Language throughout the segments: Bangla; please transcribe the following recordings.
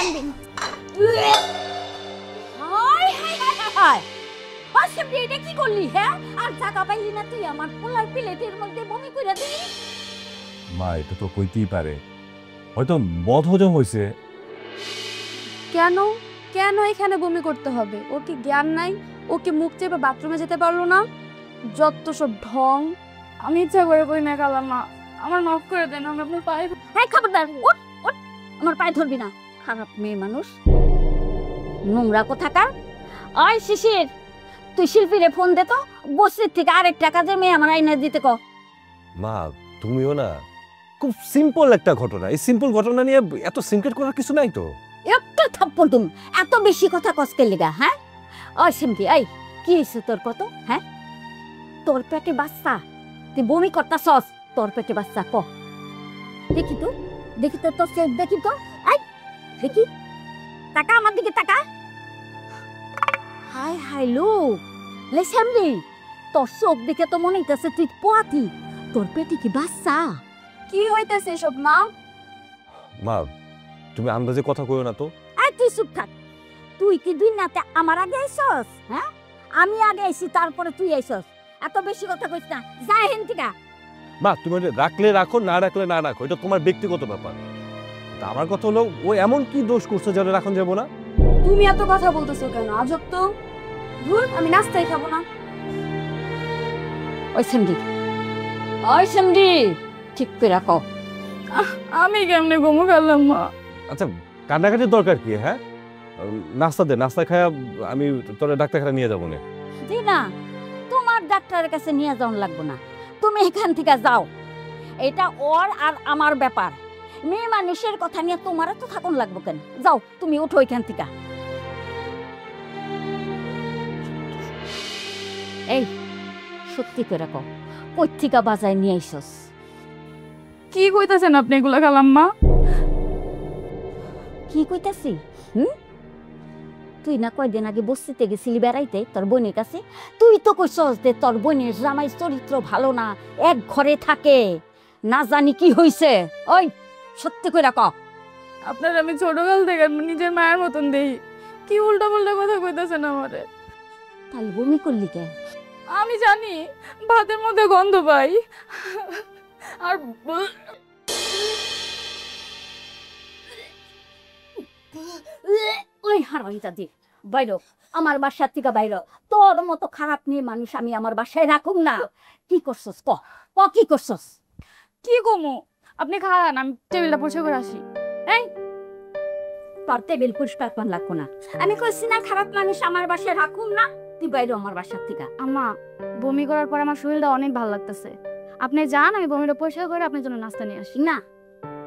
টানবেন হায় হায় হায় হায় আশিমরি এটা কি করলি হ্যাঁ আর জায়গা পাইলি না তুই আমার পোলার প্লেটের মধ্যে বমি কইরা দিলি মা এটা তো কইতেই পারে হয়তো মদ হজম হয়েছে কেন কেন এখানে বমি করতে হবে ওর কি জ্ঞান নাই ও কি মুখ চেপে বাথরুমে যেতে পারলো না যত সব ঢং আমি ইচ্ছা করে কই না কালাম্মা আমার মাফ করে দেন আমি আপনার পায়ে হ্যাঁ খবরদার ওঠ ওঠ আমার পায়ে ধরবি না খারাপ মেয়ে মানুষ নোংরা কোথাকার ওই শিশির তুই শিল্পীরে ফোন দে তো বস্তির থেকে আরেকটা কাজের মেয়ে আমার আইনা দিতে ক মা তুমিও না খুব সিম্পল একটা ঘটনা এই সিম্পল ঘটনা নিয়ে এত সিনক্রেট করার কিছু নাই তো একটা থাপ্পড় তুম এত বেশি কথা কসকে লিগা হ্যাঁ ওই শিল্পী এই কি হয়েছে তোর কত হ্যাঁ তোর পেটে বাচ্চা তুই বমি করতাছস তোর পেটে বাচ্চা ক দেখি তো তোর চোখ দেখি তো এই দেখি তাকা আমার দিকে তাকা হাই হাই লোক লেসামরি তোর চোখ দেখে তো মনে হইতেছে তুই পোয়াতি তোর পেটে কি বাচ্চা কি হইতাছে সব মা মা তুমি আন্দাজে কথা কইও না তো এই তুই চুপ থাক তুই কি দুই নাতে আমার আগে আইছস হ্যাঁ আমি আগে আইছি তারপরে তুই আইছস এত বেশি কথা কইছ না যা হেন থেকে মা তুমি এটা রাখলে রাখো না রাখলে না রাখো এটা তোমার ব্যক্তিগত ব্যাপার তা আমার কথা হলো ও এমন কি দোষ করছে যেন রাখন যাবো না তুমি এত কথা বলতেছো কেন আজব তো ধুর আমি নাস্তাই খাবো না ওই সেমডি ঠিক করে রাখো আমি কেমনে ঘুমো কালাম্মা আচ্ছা কান্নাকাটির দরকার কি হ্যাঁ নাস্তা দে নাস্তা খায়া আমি তোর ডাক্তারখানা নিয়ে যাবো না জি না তোমার ডাক্তারের কাছে নিয়ে যাওয়া লাগবে না তুমি এখান থেকে যাও এটা ওর আর আমার ব্যাপার মেয়ে মানুষের কথা নিয়ে তোমার তো থাকুন লাগবে কেন যাও তুমি উঠো এখান থেকে এই সত্যি করে কও কই থেকে বাজায় নিয়ে আইছস কি কইতাছেন আপনি এগুলা কালাম্মা কি কইতাছি তুই না কয়দিন আগে বস্তিতে গেছিলি বেড়াইতে তোর বোনের কাছে তুই তো কইছস যে তোর বোনের জামাই চরিত্র ভালো না এক ঘরে থাকে না জানি কি হইছে ওই সত্যি কইরা ক আপনার আমি ছোটকাল থেকে নিজের মায়ের মতন দেই কি উল্টা পাল্টা কথা কইতাছেন আমারে তাই বমি করলি কেন আমি জানি ভাতের মধ্যে গন্ধ পাই আর ওই হারাইতা দি বাইরো আমার বাসার থেকে বাইরো তোর মতো খারাপ নিয়ে মানুষ আমি আমার বাসায় রাখুম না কি করছস ক কি করছস কি কমু আপনি খান আমি টেবিলটা পরিষ্কার করে আসি এই তোর টেবিল পরিষ্কার করা লাগবো না আমি কইছি না খারাপ মানুষ আমার বাসায় রাখুম না তুই বাইরো আমার বাসার থেকে আম্মা বমি করার পর আমার শরীরটা অনেক ভালো লাগতেছে আপনি যান আমি বমিটা পরিষ্কার করে আপনার জন্য নাস্তা নিয়ে আসি না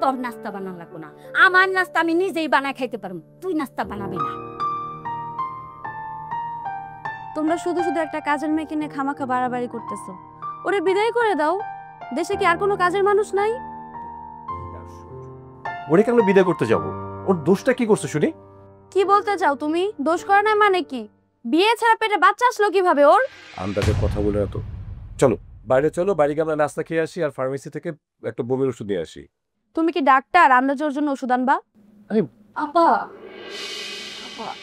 তোর নাস্তা বানান লাগবো না আমার নাস্তা আমি নিজেই বানায় খাইতে পারবো তুই নাস্তা বানাবি না তোমরা শুধু শুধু একটা কাজের মেয়েকে নিয়ে খামাখা বাড়াবাড়ি করতেছো ওরে বিদায় করে দাও দেশে কি আর কোনো কাজের মানুষ নাই ওরে কেন বিদায় করতে যাব ওর দোষটা কি করছে শুনি কি বলতে চাও তুমি দোষ করে না মানে কি বিয়ে ছাড়া পেটে বাচ্চা আসলো কিভাবে ওর আন্দাজের কথা বলে না তো চলো বাইরে চলো বাড়ি গিয়ে আমরা নাস্তা খেয়ে আসি আর ফার্মেসি থেকে একটা বমির ওষুধ নিয়ে আসি তুমি কি ডাক্তার আন্দাজের জন্য ওষুধ আনবা আপা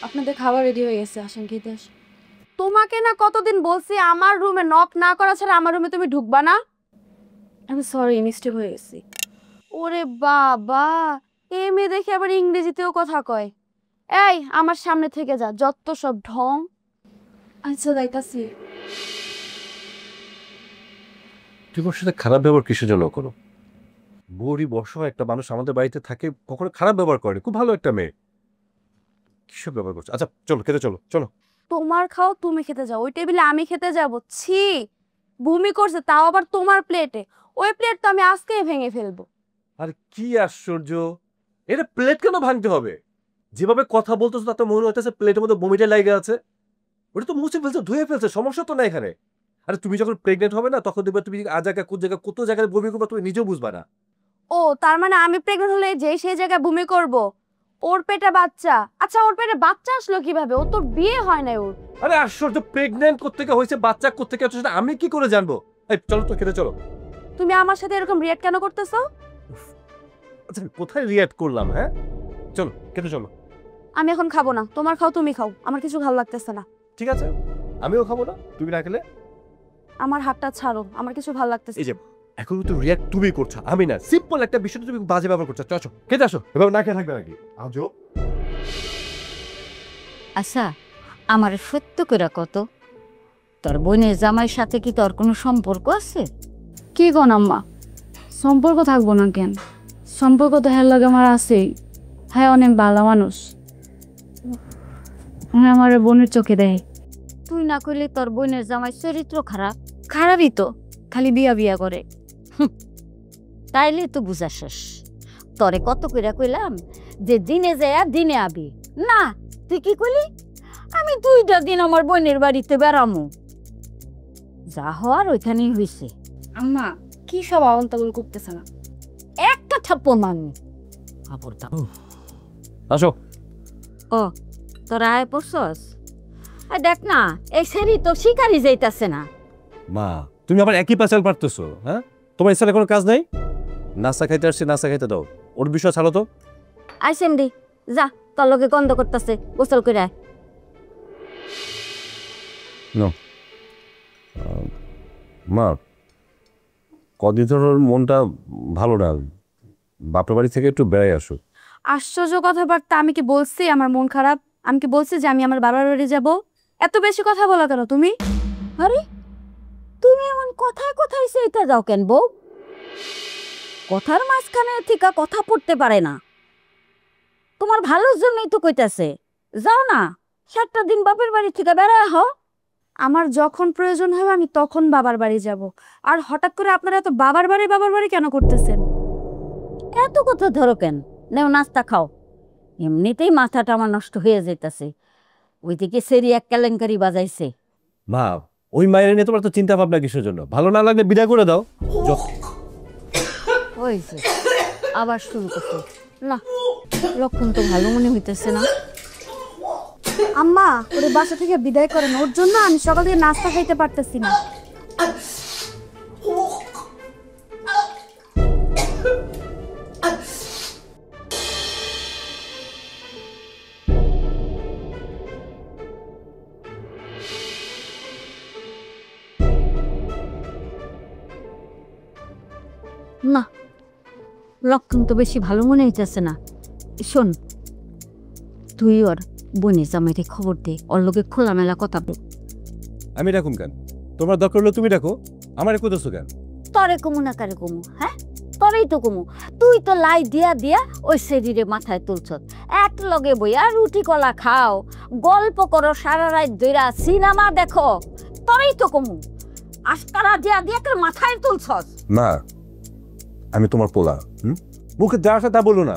আপনাদের খাবার রেডি হয়ে গেছে আসেন খেতে আসেন তোমাকে না কতদিন বলছি আমার রুমে নক না করা ছাড়া আমার রুমে তুমি ঢুকবা না আমি সরি মিস্টেক হয়ে গেছি ওরে বাবা এই মেয়ে দেখে আবার ইংরেজিতেও কথা কয় এই আমার সামনে থেকে যা যত সব ঢং আচ্ছা যাইতাছি তুই ওর সাথে খারাপ ব্যবহার কিসের জন্য করো বুড়ি বর্ষা একটা মানুষ আমাদের বাড়িতে থাকে কখনো খারাপ ব্যবহার করে খুব ভালো একটা মেয়ে কিসব ব্যবহার করছে আচ্ছা চলো খেতে চলো চলো তোমার খাও তুমি খেতে যাও ওই টেবিলে আমি খেতে যাব ছি বমি করছে তাও আবার তোমার প্লেটে ওই প্লেট তো আমি আজকেই ভেঙে ফেলবো আর কি আশ্চর্য এটা প্লেট কেন ভাঙতে হবে যেভাবে কথা বলতেছো তাতে মনে হইতেছে প্লেটের মধ্যে বমিটা লাগে আছে ওটা তো মুছে ফেলছে ধুয়ে ফেলছে সমস্যা তো না এখানে আরে তুমি যখন প্রেগনেন্ট হবে না তখন দেখবে তুমি জায়গায় কত জায়গায় বমি করবে তুমি নিজেও বুঝবা না ও তার মানে আমি প্রেগনেন্ট হলে যে সেই জায়গায় বমি করব ওর পেটে বাচ্চা আচ্ছা ওর পেটে বাচ্চা আসলো কিভাবে ও তোর বিয়ে হয় না ওর আরে আশ্চর্য প্রেগনেন্ট কোত্থেকে হয়েছে বাচ্চা কোত্থেকে হচ্ছে সেটা আমি কি করে জানবো এই চলো তো খেতে চলো তুমি আমার সাথে এরকম রিঅ্যাক্ট কেন করতেছো আচ্ছা কোথায় রিঅ্যাক্ট করলাম হ্যাঁ চলো খেতে চলো আমি এখন খাবো না, তোমার খাও তুমি খাও, আমার কিছু ভালো লাগতেছে না। ঠিক আছে, আমিও খাবো না, তুমি না খেলে। আমার হাতটা ছাড়ো, আমার কিছু ভালো লাগতেছে। এই যে এখন তো রিয়াক্ট তুমি করছো, আমি না। সিম্পল একটা বিষয় তুমি বাজে ব্যবহার করছো। চলো খেতে আসো, এভাবে না খেয়ে থাকবে নাকি? আজো আচ্ছা, আমার সত্য করে কত, তোর বোনের জামাইয়ের সাথে কি তোর কোনো সম্পর্ক আছে? কি কোন আম্মা, সম্পর্ক থাকবো না কেন? সম্পর্ক তো হ্যাঁ লাগে আমার আছেই। হ্যাঁ অনেক ভালো মানুষ, হ্যাঁ আমার বোনের চোখে দেয়। তুই না কইলে তোর বোনের জামাই চরিত্র খারাপ? খারাপই তো, খালি বিয়া বিয়া করে। তাইলে তো বুঝা শেষ। তরে কত কইরা কইলাম যে দিনে যায় দিনে আবি, না তুই কি কইলি আমি 2টা দিন আমার বোনের বাড়িতে বেড়ামু। যা হওয়ার ওইখানেই হয়েছে। আম্মা কি সব আওয়ান্তাগুলো করতেছে না? একটা থাপ্পড় মারনি। আসো। ও তোরা আয় পড়ছস? দেখ না, এই সেরি তো শিকারি যাইতাছে না। মা তুমি আবার একই পাচাল পারতেছো? হ্যাঁ, তোমার ইচ্ছা কোনো কাজ নাই? নাস্তা খাইতে আসছি, নাস্তা খাইতে দাও। ওর বিষয় ছাড়ো তো। আইসেম দি, যা তোর লগে গন্ধ করতেছে, গোসল করে আয়। মা কদিন ধর ওর মনটা ভালো না, বাপের বাড়ি থেকে একটু বেড়াই আসো। আশ্চর্য কথাবার্তা, আমি কি বলছি আমার মন খারাপ? আমি কি বলছি যে আমি আমার বাবার বাড়ি যাব? এত বেশি কথা বলা কেন তুমি? আরে তুমি এমন কথায় কথায় সেইটা যাও কেন বউ? কথার মাঝখানে থেকে কথা পড়তে পারে না। তোমার ভালোর জন্যই তো কইতাছে, যাও না 7টা দিন বাপের বাড়ি থেকে বেড়ায় হও। আমার যখন প্রয়োজন হবে আমি তখন বাবার বাড়ি যাব। আর হঠাৎ করে আপনারা এত বাবার বাড়ি কেন করতেছেন? এত কথা ধরো কেন? নেও নাস্তা খাও। এমনিতেই মাথাটা আমার নষ্ট হয়ে যাইতাছে। ওইদিকে সেরি এক কেলেঙ্কারি বাজাইছে। মা ওই মায়ের নিয়ে তোমার তো চিন্তা ভাবনা কিসের জন্য? ভালো না লাগলে বিদায় করে দাও। হয়েছে, আবার শুরু করছে। না, লক্ষণ তো ভালো মনে হইতেছে না। আম্মা ওরে বাসা থেকে বিদায় করেন, ওর জন্য আমি সকাল থেকে নাস্তা খাইতে পারতেছি না। না, লক্ষণ তো বেশি ভালো মনে হইতেছে না। শোন, তুই ওর বোনের জামাইরে খবর দে, ওর লোকে খোলামেলা কথা বল। আমি ডাকুম কেন? তোমার দরকার হলো তুমি ডাকো, আমারে কোথাও কেন? তরে কমু না কারে কমু? হ্যাঁ, তরেই তো কমু। তুই তো লাই দিয়া দিয়া ওই শরীরে মাথায় তুলছ। এক লগে বইয়া রুটি কলা খাও, গল্প করো সারা রাত ধইরা, সিনেমা দেখো, তরেই তো কমু। আস্কারা দিয়া দিয়া মাথায় তুলছ। না, আমি তোমার পোলা, মুখে যা আসে তা বলো না।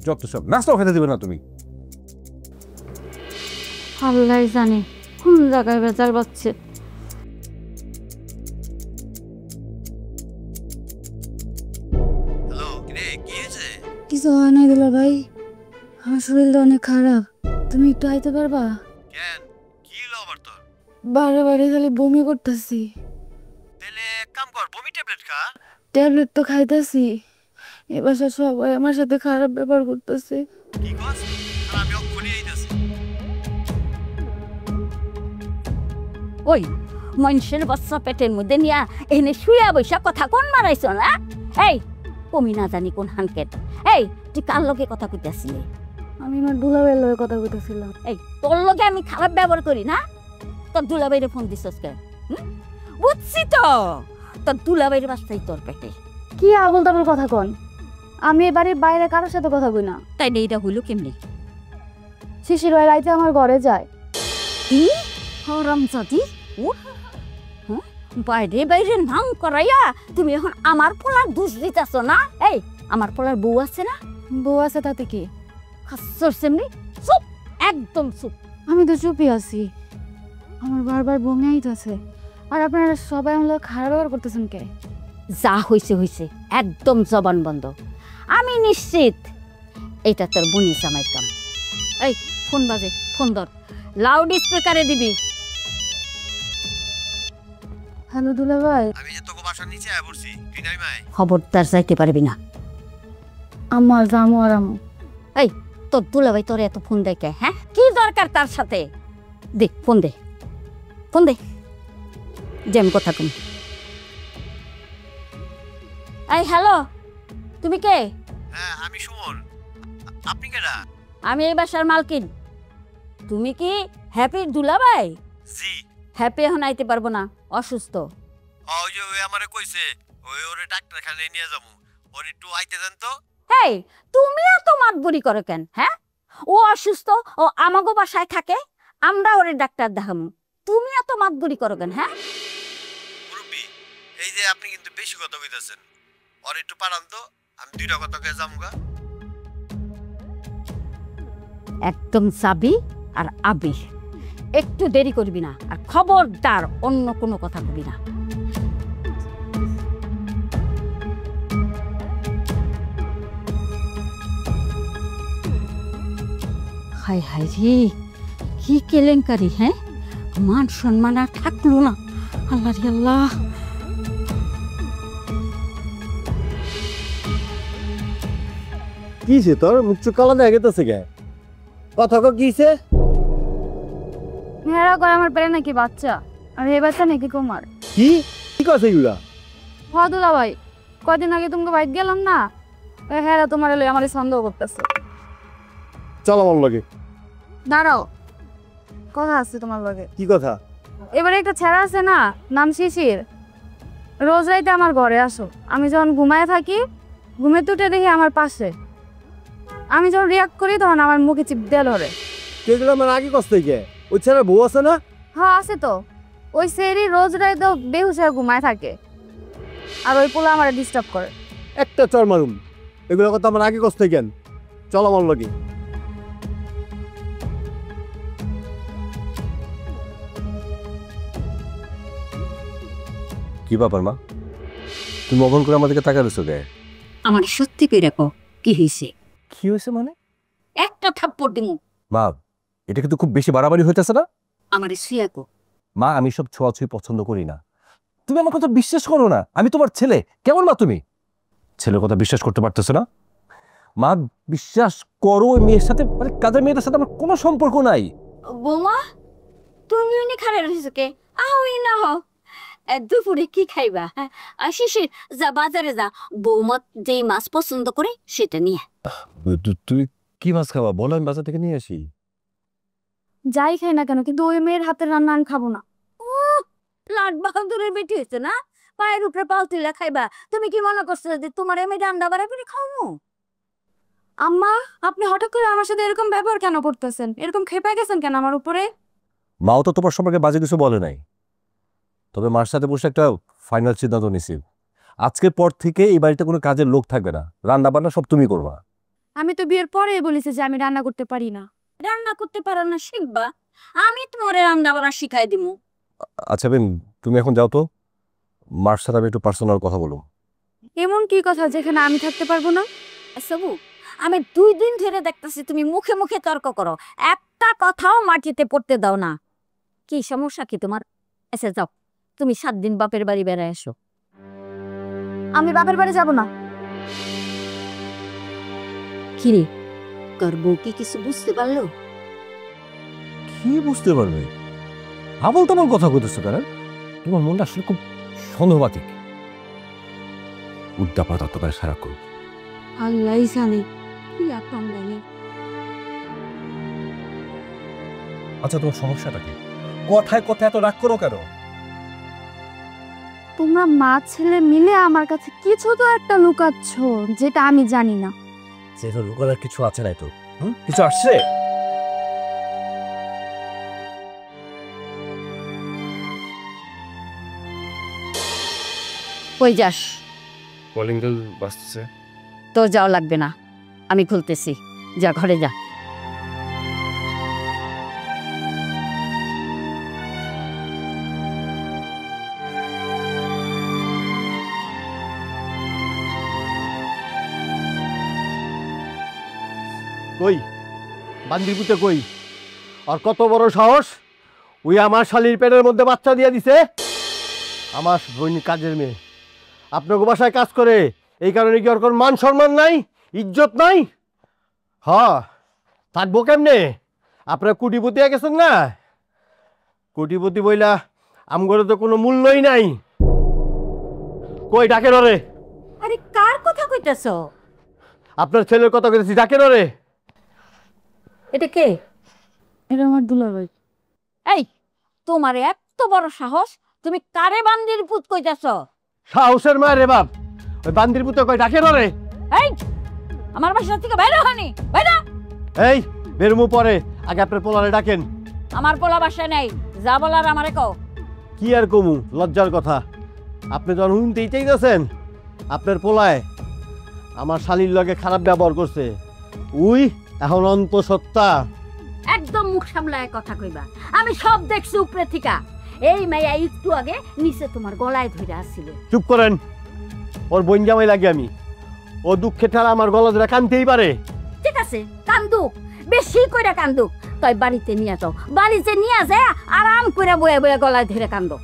যত সব নাস্তাও খেতে দিবে না তুমি। আল্লাহ জানে কোন জায়গায় বেজাল বাচ্ছে। কিছু হয় না দুলা ভাই, আমার শরীরটা অনেক খারাপ। তুমি একটু আইতে পারবা? বারে বারে খালি বমি করতেছি। ট্যাবলেট তো খাইতেছি, এবার সবাই আমার সাথে খারাপ ব্যবহার করতেছে। ওই মানুষের বাচ্চা পেটের মধ্যে নিয়া এনে শুয়া বৈশা কথা কোন মারাইছ না? এই কমি না জানি কোন হানকেট। এই তুই কার লগে কথা কইতাছিলি? আমি আমার দুলাভাইয়ের লগে কথা কইতেছিলাম। এই তোর লগে আমি খারাপ ব্যবহার করি না? তোর দুলাভাইরে ফোন দিছস কে? বুঝছি তো, তোর দুলাভাইয়ের বাচ্চাই তোর পেটে। কি আবল তাবল কথা কন? আমি এবারে বাইরে কারোর সাথে কথা কই না। তাই এইটা হইল কেমনি? শিশির ভাই রাইতে আমার ঘরে যায়। কি হরামজাদি? বাইরে বাইরে নাম করাইয়া তুমি এখন আমার পোলার দোষ দিতেছ না? এই আমার পোলার বউ আছে না? বউ আছে তাতে কি? চুপ, একদম চুপ। আমি তো চুপই আছি, আমার বারবার বমি আইতাছে। আর আপনারা সবাই আমার খারাপ ব্যবহার করতেছেন কে? যা হইছে হইছে, একদম জবান বন্ধ। আমি নিশ্চিত এটা তোর বুনি জামাইর কাম। এই ফোন বাজে, ফোন ধর, লাউড স্পিকারে দিবি। হ্যালো দুলা ভাই, আমি যে তোকে বাসার নিচে আয় পড়ছি, তুই নাই ভাই। খবরদার যাইতে পারবি না। আমার জামু আর আমু। এই তোর দুলাভাই তোর এত ফোন দেখে, হ্যাঁ? কি দরকার তার সাথে? দে ফোন দে, ফোন দে, যে আমি কথা কম। এই হ্যালো, তুমি কে? হ্যাঁ আমি সুমন, আপনি কেডা? আমি এই বাসার মালকিন। তুমি কি হ্যাপির দুলাভাই? জি। হ্যাপি এখন আইতে পারবো না, অসুস্থ। ওই যে ওই আমারে কইছে ওরে ডাক্তারখানায় নিয়ে যাবো, ওর একটু আইতে দেন তো। হেই, তুমি এত মাতবরি করো কেন? হ্যাঁ, ও অসুস্থ, ও আমাগো বাসায় থাকে, আমরা ওরে ডাক্তার দেখামু। তুমি এত মাতবরি করো কেন? হ্যাঁ মুরব্বি, এই যে আপনি কিন্তু বেশি কথা কইতাছেন, ওর একটু পাঠান তো, আমি 2টা কথা কয়ে যামুগা। একদম সাবি আর আবি, একটু দেরি করবি না, আর খবরদার অন্য কোনো কথা বলবি না। হাই হাই রে, কি কেলেঙ্কারি! হ্যাঁ, মান সম্মান আর থাকলো না। আল্লাহ রে আল্লাহ। কিছে তোর মুখ চোখ কালা দেখা গেতেছে কে? কথা কিছে? মেয়েরা কয় আমার পেলে নাকি বাচ্চা, আর এই বাচ্চা নাকি কুমার। কি কি কথা এগুলা? হ্যাঁ দুলাভাই, কয়দিন আগে তোমাকে বাইক গেলাম না, হ্যাঁ তোমার এলো আমার সন্দেহ করতেছে। চল আমার লগে। দাঁড়াও, কথা আছে তোমার লগে। কি কথা? এবারে একটা ছেড়া আছে না, নাম শিশির, রোজ রাইতে আমার ঘরে আসো। আমি যখন ঘুমায় থাকি, ঘুমে তুটে দেখি আমার পাশে। আমি যখন রিয়াক্ট করি তখন আমার মুখে চিপ দিয়ে ধরে। এগুলো আমার আগে কষ্ট কে? ওই ছেলে বউ আছে না? হ্যাঁ আছে তো, ওই সেরি রোজ রাইতে বেহুশ হয়ে ঘুমায় থাকে, আর ওই পোলা আমার ডিস্টার্ব করে। একটা চর মারুম। এগুলো কথা আমার আগে কষ্ট কেন? চল আমার লগে। কি ব্যাপার মা, তুমি অবন করে আমাদেরকে তাকা দিছো কে? আমার সত্যি করে রাখো, কি হয়েছে? কি হয়েছে মানে? একটা থাপ্পড় দিমু। মা, এটা কিন্তু খুব বেশি বাড়াবাড়ি হইতেছে না? আমারে শুয়াকো। মা, আমি সব ছোঁয়াছুঁই পছন্দ করি না। তুমি আমার কথা বিশ্বাস করো না? আমি তোমার ছেলে। কেমন মা তুমি? ছেলের কথা বিশ্বাস করতে পারতেছো না? মা, বিশ্বাস করো, ওই মেয়ের সাথে, মানে কাজের মেয়েটার সাথে আমার কোনো সম্পর্ক নাই। বৌমা, তুমি উনি খারে রয়েছো কে? আহই না হো। দুপুরে কি খাইবা? হ্যাঁ, শিশির যা বাজারে যা, বৌমা যেই মাছ পছন্দ করে সেটা নিয়ে। তুমি কি মাছ খাওয়া বলো, আমি বাজার থেকে নিয়ে আসি। যাই খাই না কেন, কিন্তু ওই মেয়ের হাতের রান্না আমি খাবো না। লাট বাহাদুরের বেটি হয়েছে না, পায়ের উপরে পাল তুলে খাইবা। তুমি কি মনে করছো যে তোমার এমনি রান্না বাড়া করে খাওয়ামো? আম্মা, আপনি হঠাৎ করে আমার সাথে এরকম ব্যবহার কেন করতেছেন? এরকম খেপে গেছেন কেন আমার উপরে? মাও তো তোমার সম্পর্কে বাজে কিছু বলে নাই, তবে মার সাথে বসে একটা ফাইনাল সিদ্ধান্ত নিছি। আজকের পর থেকে এই বাড়িতে কোনো কাজের লোক থাকবে না, রান্না বান্না সব তুমি করবা। আমি তো বিয়ের পরে বলেছি যে আমি রান্না করতে পারি না। রান্না করতে পারো না, শিখবা। আমি তোমার রান্না বাড়া শিখাই দিমু। আচ্ছা বেন, তুমি এখন যাও তো, মার সাথে আমি একটু পার্সোনাল কথা বলবো। এমন কি কথা যেখানে আমি থাকতে পারবো না? সবু, আমি 2 দিন ধরে দেখতেছি তুমি মুখে মুখে তর্ক করো, একটা কথাও মাটিতে পড়তে দাও না। কি সমস্যা কি তোমার? এসে যাও, তুমি 7 দিন বাপের বাড়ি বেড়ায় এসো। আমি বাপের বাড়ি যাব না। কিরে, তোর বউ কি কিছু বুঝতে পারলো? কি বুঝতে পারবে? আবল তেমন কথা কইতেছো কেন? তোমার মনটা আসলে খুব সন্দেহবাতিক, উল্টা পাতা তো করে সারাক্ষণ। আল্লাহ জানে কি আপন জানে। আচ্ছা, তোমার সমস্যাটা কি? কথায় কথায় এত রাগ করো কেন? তোমরা মা ছেলে মিলে আমার কাছে কিছু তো একটা লুকাচ্ছ, যেটা আমি জানি না। সেটা লুকানোর কিছু আছে নাই তো? কিছু আসছে? কই যাস? কলিং বেল বাজছে। তোর যাওয়া লাগবে না, আমি খুলতেছি। যা ঘরে যা। কই বান্দিপুতে কই? আর কত বড় সাহস, ওই আমার শালির পেটের মধ্যে বাচ্চা দিয়ে দিছে। আমার বোন কাজের মেয়ে আপনাকে বাসায় কাজ করে, এই কারণে কি ওর কোনো মান সম্মান নাই, ইজ্জত নাই? হ্যাঁ, থাকবো কেমনে? আপনারা কোটিপতি হয়ে গেছেন না? কোটিপতি বইলা আমগরে তো কোনো মূল্যই নাই। কই ডাকেন ওরে? আরে কার কথা কইতাছ? আপনার ছেলের কথা কইতেছি, ডাকেন ওরে। এটা কে? এটা আমার দুলাভাই। এই তোমার এত বড় সাহস, তুমি কারে বান্দির পুত কইতাছ? সাহসের মায়ের রে বাপ, ওই বান্দির পুতে কই ডাকেন ওরে। এই আমার বাসা থেকে বাইরে হনি, বাইরে। এই বেরমু পরে, আগে আপনার পোলারে ডাকেন। আমার পোলা বাসায় নেই, যা বলার আমারে কও। কি আর কমু, লজ্জার কথা। আপনি যখন শুনতেই চাইতেছেন আপনার পোলায় আমার শালির লগে খারাপ ব্যবহার করছে, উই এখন অন্তঃসত্ত্বা। একদম মুখ সামলায় কথা কইবা। আমি সব দেখছি উপরে থিকা। এই মাইয়া একটু আগে নিচে তোমার গলায় ধরে আসছিল। চুপ করেন, ওর বোন জামাই লাগে আমি। ও দুঃখে ঠাড়া আমার গলা ধরে কানতেই পারে। ঠিক আছে, কান্দুক, বেশি কইরা কান্দুক। তাই বাড়িতে নিয়ে যাও, বাড়িতে নিয়ে যায় আরাম করে বয়ে বয়ে গলায় ধরে কান্দো।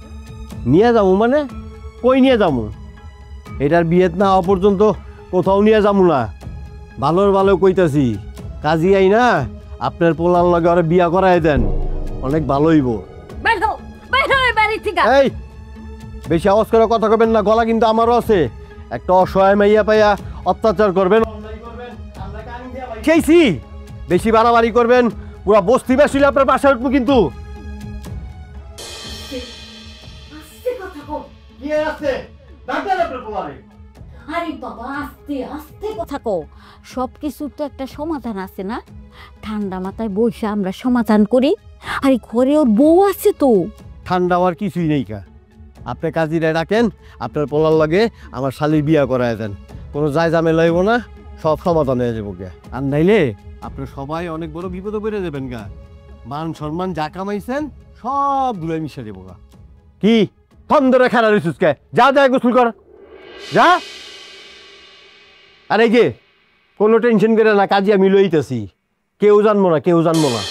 নিয়ে যাবো মানে? কই নিয়ে যাবো? এটার বিয়েত না হওয়া পর্যন্ত কোথাও নিয়ে যাবো না। ভালোর ভালো কইতাছি, কাজী আই না আপনার পোলার লগে ওরা বিয়া করাই দেন, অনেক ভালো হইব। বের হও, বের হও এই বাড়ি থেকে। এই বেশি আওয়াজ করে কথা কবেন না, গলা কিন্তু আমারও আছে। একটা অসহায় মাইয়া পাইয়া অত্যাচার করবেন, খেয়েছি। বেশি বাড়াবাড়ি করবেন, পুরা বস্তি বেশিলে আপনার বাসায় উঠবো কিন্তু। আস্তে কথা কও। কি আছে? ডাক্তার আপনার পোলারে। আরে বাবা, আস্তে আস্তে কথা কও। সব কিছুর তো একটা সমাধান আছে না? ঠান্ডা মাথায় বসে আমরা সমাধান করি। আরে ঘরে ওর বউ আছে তো। ঠান্ডা হওয়ার কিছুই নেই কা। আপনি কাজীরা ডাকেন, আপনার পোলার লাগে আমার শালির বিয়া করায় দেন। কোনো যায় ঝামেলা হইব না, সব সমাধান হয়ে যাবো গা। আর নাইলে আপনি সবাই অনেক বড় বিপদে পড়ে যাবেন গা। মান সম্মান যা কামাইছেন সব ধুলাই মিশে যাবো গা। কি থম ধরে খেলা রইছিস কে? যা যা গোসল কর, যা। আর এই যে কোনো টেনশন করে না, কাজে আমি লইতেছি, কেউ জানবো না, কেউ জানবো না।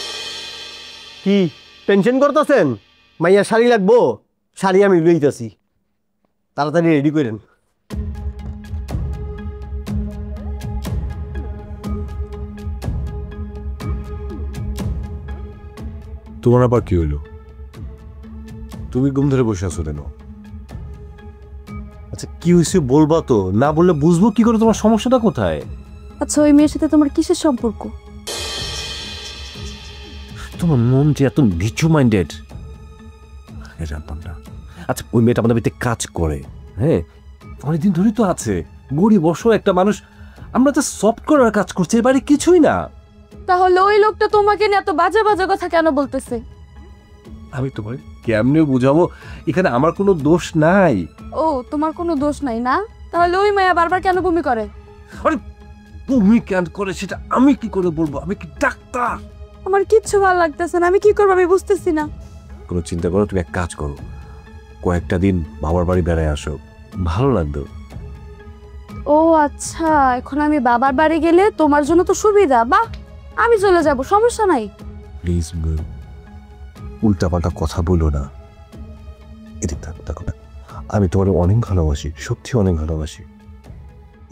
কি টেনশন করতেছেন? মাইয়া শাড়ি লাগবো, শাড়ি আমি লইতেছি, তাড়াতাড়ি রেডি করেন। তোমার আবার কি হইলো? তুমি ঘুম ধরে বসে আছো কেন? আচ্ছা কি হয়েছে বলবা তো, না বললে বুঝবো কি করে তোমার সমস্যাটা কোথায়। আচ্ছা ওই মেয়ের সাথে তোমার কিসের সম্পর্ক? তোমার মন যে এত নিচু মাইন্ডেড জানতাম না। আচ্ছা ওই মেয়েটা আমাদের বাড়িতে কাজ করে, হ্যাঁ অনেকদিন ধরেই তো আছে, গরিব বর্ষ একটা মানুষ। আমরা তো সফট করার কাজ করছি, এ বাড়ি কিছুই না। তাহলে ওই লোকটা তোমাকে নিয়ে এত বাজে বাজে কথা কেন বলতেছে? আমি তোমার কেমনে বুঝাবো, এখানে আমার কোনো দোষ নাই। ও তোমার কোনো দোষ নাই না? তাহলে ওই মায়া বারবার কেন বমি করে? আরে তুমি কেন করে সেটা আমি কি করে বলবো? আমি কি ডাক্তার? আমার কিচ্ছু ভালো লাগতেছে না, আমি কি করবো আমি বুঝতেছি না। কোনো চিন্তা করো, তুমি এক কাজ করো, কয়েকটা দিন বাবার বাড়ি বেড়ায় আসো, ভালো লাগবে। ও আচ্ছা, এখন আমি বাবার বাড়ি গেলে তোমার জন্য তো সুবিধা। বাহ, আমি চলে যাব, সমস্যা নাই। প্লিজ উল্টাপাল্টা কথা বলো না। এদিক দেখো না, আমি তোমার অনেক ভালোবাসি, সত্যি অনেক ভালোবাসি।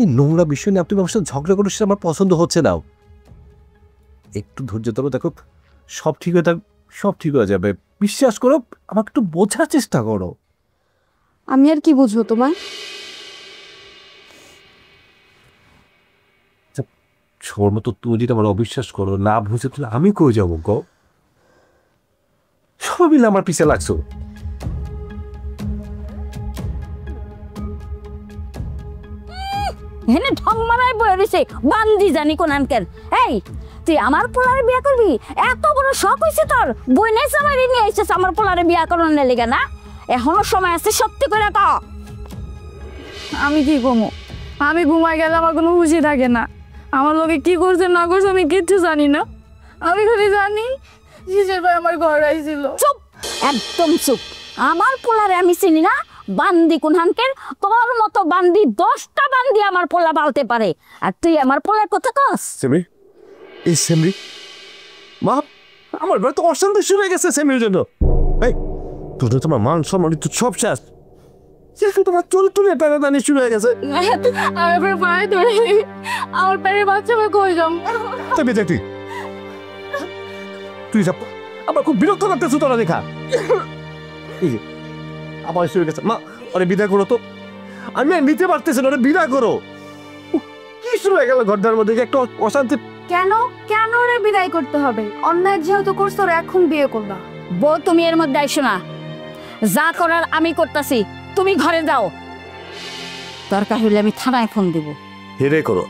এই নোংরা বিষয় নিয়ে তুমি আমার সাথে ঝগড়া করো, সেটা আমার পছন্দ হচ্ছে না। একটু ধৈর্য ধরো, দেখো সব ঠিক হয়ে থাক, সব ঠিক হয়ে যাবে, বিশ্বাস করো, আমাকে একটু বোঝার চেষ্টা করো। আমি আর কি বুঝবো তোমার? ছোর মতো তুমি যদি আমার অবিশ্বাস করো, না বুঝে তাহলে আমি কই যাবো গো? সবাই মিলে আমার পিছে লাগছো। হেনে ঢং মারাই বয়ে রয়েছে বান্দি জানি কোন আনকেন। এই তুই আমার পোলারে বিয়া করবি? এত বড় শখ হয়েছে তোর? বইনে সামারি নিয়ে এসেছিস আমার পোলারে বিয়া করানোর লেগে না? এখনো সময় আছে, সত্যি করে ক। আমি কি ঘুমো? আমি ঘুমাই গেলে আমার কোনো হুঁশি থাকে না। আমার লোকে কি করছে না করছে আমি কিচ্ছু জানি না। আমি খালি জানি জিজের ভাই আমার ঘর আইছিল। চুপ, একদম চুপ। আমার পোলারে আমি চিনি না? বান্দি কোন হানকের? তোর মতো বান্দি 10টা বান্দি আমার পোলা পালতে পারে, আর তুই আমার পোলার কথা কস? সেমরি, এই সেমরি মা, আমার বাড়ি তো অশান্তি শুরু হয়ে গেছে সেমরির জন্য। এই তোর তোমার মান সম্মান তো সব শেষ, তোমার চরিত্র নিয়ে টানাটানি শুরু হয়ে গেছে। আমার পায়ে ধরে আমার পেটের বাচ্চা আমি কই যাম? তবে দেখি তুই যা, আমার খুব বিরক্ত করতেছো তোরা দেখা। এই যে, আবার শুরু গেছে। মা, ওরে বিদায় করো তো, আমি আর নিতে পারতেছি না, ওরে বিদায় করো। উহ, কি শুরু হয়ে গেল ঘরটার মধ্যে, একটা অশান্তি। কেন কেন ওরে বিদায় করতে হবে? অন্যায় যেহেতু করছো ওরে এখন বিয়ে করবা। বউ তুমি এর মধ্যে আইসো না, যা করার আমি করতেছি, তুমি ঘরে যাও। দরকার হলে আমি থানায় ফোন দিব। হেরে করো,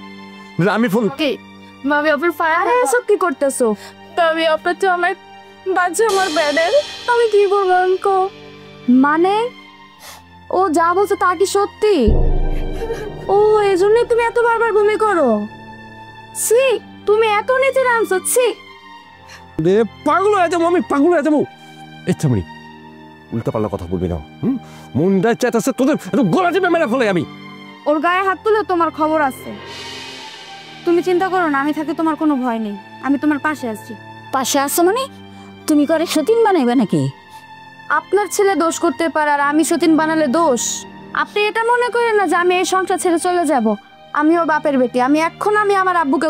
আমি ফোন। কি ভাবি আপনার ফায়ার এসব কি করতেছো? ভাবি আপনার তো আমার বাচ্চা আমার ব্যাডের, আমি কি বলবো আঙ্কো? মানে ও যা বলছে তা কি সত্যি? ও এই জন্যই তুমি এত বারবার বমি করো? ছি, তুমি এত নিচে নামছো, ছি। পাগল হয়ে যাবো আমি, পাগল হয়ে যাবো। ইচ্ছা মরি, উল্টা পাল্টা কথা বলবি না। মনটা চাইতেছে তোদের গলা টিপে মেরে ফেলে আমি। ওর গায়ে হাত তুলে তোমার খবর আছে। তুমি চিন্তা করো না, আমি থাকি, তোমার কোনো ভয় নেই, আমি তোমার পাশে আছি। পাশে আসো মানে তুমি করে সতীন বানাইবে নাকি? আপনার ছেলে দোষ করতে পারে আর আমি সতীন বানালে দোষ? আপনি এটা মনে করেন না যে আমি এই সংসার ছেড়ে চলে যাব? আমিও বাপের বেটি, আমি এখন আমার আব্বুকে